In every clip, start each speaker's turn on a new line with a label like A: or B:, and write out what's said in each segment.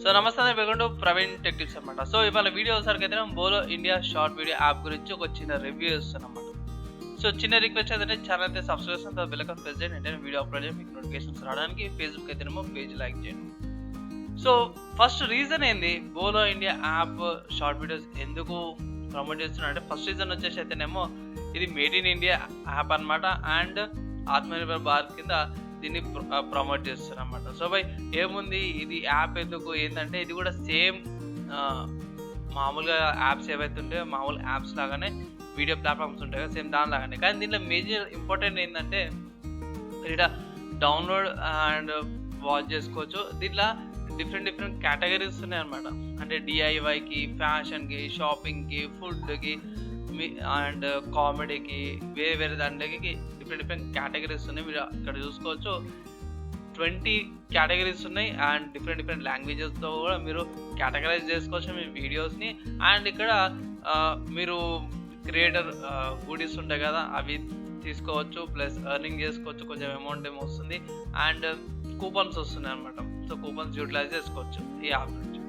A: So నమస్తే, welcome to Praveen tech tips అనమాట. So ఇవాళ వీడియో సరికి అయితే బోలో ఇండియా షార్ట్ వీడియో యాప్ గురించి ఒక చిన్న రివ్యూ ఇస్తాను అనమాట. సో చిన్న రిక్వెస్ట్ ఏంటంటే ఛానల్ అయితే సబ్స్క్రైబ్ చేసిన బెల్ ప్రెస్ చేయండి. అంటే వీడియో అప్లోడ్ చేయండి, మీకు నోటిఫికేషన్స్ రావడానికి. ఫేస్బుక్ అయితేనేమో పేజ్ లైక్ చేయండి. సో ఫస్ట్ రీజన్ ఏంది బోలో ఇండియా యాప్ షార్ట్ వీడియోస్ ఎందుకు ప్రమోట్ చేస్తున్నా అంటే, ఫస్ట్ రీజన్ వచ్చేసి అయితేనేమో ఇది మేడ్ ఇన్ ఇండియా యాప్ అనమాట. అండ్ ఆత్మనిర్భర్ భారత్ కింద దీన్ని ప్రమోట్ చేస్తారు అనమాట. సో బై ఏముంది ఇది యాప్ ఎందుకు ఏంటంటే, ఇది కూడా సేమ్ మామూలుగా యాప్స్ ఏవైతే ఉంటాయో మామూలు యాప్స్ లాగానే వీడియో ప్లాట్ఫామ్స్ ఉంటాయి కదా, సేమ్ దాని లాగానే. కానీ దీంట్లో మేజర్ ఇంపార్టెంట్ ఏంటంటే, ఇక్కడ డౌన్లోడ్ అండ్ వాచ్ చేసుకోవచ్చు. దీంట్లో డిఫరెంట్ కేటగిరీస్ ఉన్నాయి అనమాట. అంటే డిఐవైకి, ఫ్యాషన్కి, షాపింగ్కి, ఫుడ్కి అండ్ కామెడీకి, వేరే దాంట్లోకి డిఫరెంట్ కేటగిరీస్ ఉన్నాయి. మీరు ఇక్కడ చూసుకోవచ్చు 20 కేటగిరీస్ ఉన్నాయి. అండ్ డిఫరెంట్ లాంగ్వేజెస్తో కూడా మీరు కేటగరైజ్ చేసుకోవచ్చు మీ వీడియోస్ని. అండ్ ఇక్కడ మీరు క్రియేటర్ గూడీస్ ఉంటాయి కదా, అవి తీసుకోవచ్చు. ప్లస్ ఎర్నింగ్ చేసుకోవచ్చు, కొంచెం అమౌంట్ ఏమో వస్తుంది. అండ్ కూపన్స్ వస్తున్నాయి అనమాట. సో కూపన్స్ యూటిలైజ్ చేసుకోవచ్చు ఈ యాప్ నుంచి.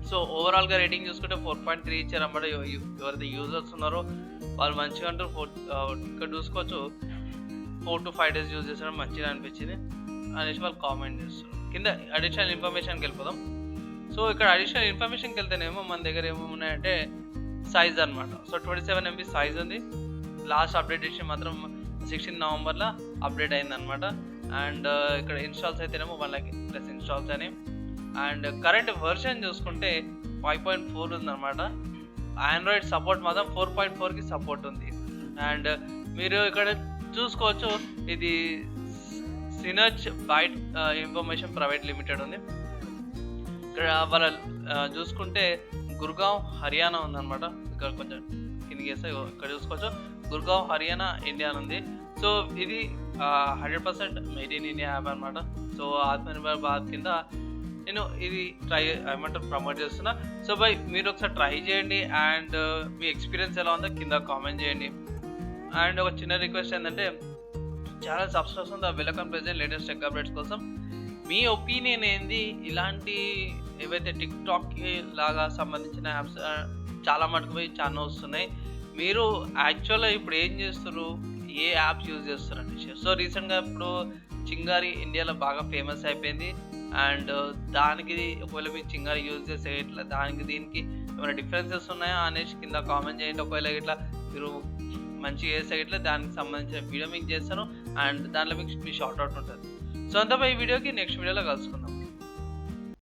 A: సో ఓవరాల్గా రేటింగ్ చూసుకుంటే 4.3 ఇచ్చారన్నమాట. ఎవరైతే యూజర్స్ ఉన్నారో వాళ్ళు మంచిగా అంటారు. ఇక్కడ చూసుకోవచ్చు 4 to 5 days యూజ్ చేసడం మంచిగా అనిపించింది అనేసి వాళ్ళు కామెంట్ చేస్తారు. కింద అడిషనల్ ఇన్ఫర్మేషన్కి వెళ్ళిపోదాం. సో ఇక్కడ అడిషనల్ ఇన్ఫర్మేషన్కి వెళ్తేనేమో మన దగ్గర ఏమేమున్నాయంటే సైజ్ అనమాట. సో 27 MB సైజ్ ఉంది. లాస్ట్ అప్డేట్ చేసి మాత్రం 16 నవంబర్లో అప్డేట్ అయిందనమాట. అండ్ ఇక్కడ ఇన్స్టాల్స్ అయితేనేమో 1 lakh+ ఇన్స్టాల్స్ అని. అండ్ కరెంట్ వర్షన్ చూసుకుంటే 5.4 ఉందన్నమాట. ఆండ్రాయిడ్ సపోర్ట్ మాత్రం 4.4కి సపోర్ట్ ఉంది. అండ్ మీరు ఇక్కడ చూసుకోవచ్చు ఇది సినర్జ్ బైట్ ఇన్ఫర్మేషన్ ప్రైవేట్ లిమిటెడ్ ఉంది. ఇక్కడ వాళ్ళ చూసుకుంటే గుర్గావ్ హర్యానా ఉందన్నమాట. ఇక్కడ కొంచెం కిందికి వేస్తే ఇక్కడ చూసుకోవచ్చు గుర్గావ్ హర్యానా ఇండియా ఉంది. సో ఇది 100% మేడ్ ఇన్ ఇండియా యాప్ అనమాట. సో ఆత్మనిర్భర్ భారత్ కింద నేను ఇది ప్రమోట్ చేస్తున్నా. సో బై మీరు ఒకసారి ట్రై చేయండి. అండ్ మీ ఎక్స్పీరియన్స్ ఎలా ఉందో కింద కామెంట్ చేయండి. అండ్ ఒక చిన్న రిక్వెస్ట్ ఏంటంటే, ఛానల్ సబ్స్క్రైబ్ ఉందా welcome present latest tech updates కోసం. మీ ఒపీనియన్ ఏంది? ఇలాంటి ఏవైతే టిక్ టాక్ లాగా సంబంధించిన యాప్స్ చాలా మటుకు పోయి చాలా వస్తున్నాయి. మీరు యాక్చువల్గా ఇప్పుడు ఏం చేస్తారు, ఏ యాప్స్ యూజ్ చేస్తారు అనేసి. సో రీసెంట్గా ఇప్పుడు చింగారి ఇండియాలో బాగా ఫేమస్ అయిపోయింది. అండ్ దానికి ఒకవేళ మీరు చింగారి యూజ్ చేసే ఇట్లా దానికి దీనికి ఏమైనా డిఫరెన్సెస్ ఉన్నాయా అనేసి కింద కామెంట్ చేయండి. ఒకవేళ ఇట్లా మీరు మంచిగా చేసే ఇట్లా దానికి సంబంధించిన వీడియో మీకు చేస్తాను. అండ్ దాంట్లో మీకు మీ షార్ట్ అవుట్ ఉంటుంది. సో అంతా ఈ వీడియోకి నెక్స్ట్ వీడియోలో కలుసుకుందాం.